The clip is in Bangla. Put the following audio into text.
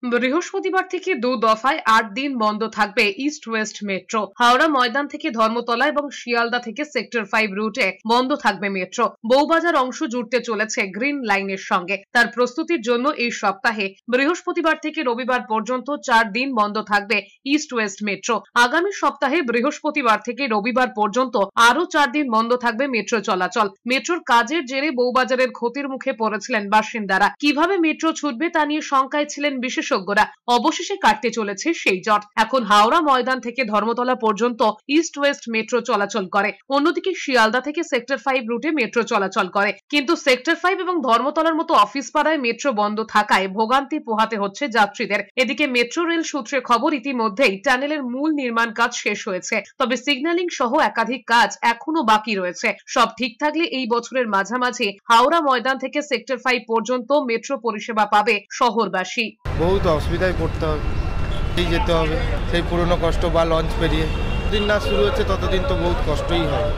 বৃহস্পতিবার থেকে দু দফায় ৮ দিন বন্ধ থাকবে east West metro. Howrah Maidan থেকে ধর্মতলা এবং শিয়ালদা থেকে সেক্টর 5 রুটে বন্ধ থাকবে মেট্রো। বউবাজার অংশ জুড়তে চলেছে গ্রিন লাইনের সঙ্গে। তার প্রস্তুতির জন্য এই সপ্তাহে বৃহস্পতিবার থেকে রবিবার পর্যন্ত 4 দিন বন্ধ থাকবে ইস্ট ওয়েস্ট মেট্রো। আগামী সপ্তাহে বৃহস্পতিবার থেকে রবিবার পর্যন্ত আরো 4 দিন বন্ধ থাকবে মেট্রো চলাচল। মেট্রোর কাজের জেরে বউবাজারের ক্ষতির মুখে পড়েছিলেন বাসিন্দারা। কিভাবে মেট্রো ছুটবে তা নিয়ে শঙ্কায় ছিলেন বিশেষজ্ঞরা। অবশেষে কাটতে চলেছে সেই জট। এখন হাওড়া ময়দান থেকে ধর্মতলা পর্যন্ত ইস্ট ওয়েস্ট মেট্রো চলাচল করে। অন্যদিকে শিয়ালদা থেকে সেক্টর 5 রুটে মেট্রো চলাচল করে। কিন্তু সেক্টর 5 এবং ধর্মতলার মতো অফিস পাড়ায় মেট্রো বন্ধ থাকায় ভোগান্তি পোহাতে হচ্ছে যাত্রীদের। এদিকে মেট্রো রেল সূত্রে খবর, ইতিমধ্যেই টানেলের মূল নির্মাণ কাজ শেষ হয়েছে, তবে সিগন্যালিং সহ একাধিক কাজ এখনো বাকি রয়েছে। সব ঠিক থাকলে এই বছরের মাঝামাঝি হাওড়া ময়দান থেকে সেক্টর 5 পর্যন্ত মেট্রো পরিষেবা পাবে শহরবাসী। বহুত অসুবিধায় পড়তে হবে, যেতে হবে সেই পুরনো কষ্ট বা লঞ্চ পেরিয়ে। দিন না শুরু হচ্ছে ততদিন তো বহুত কষ্টই হয়।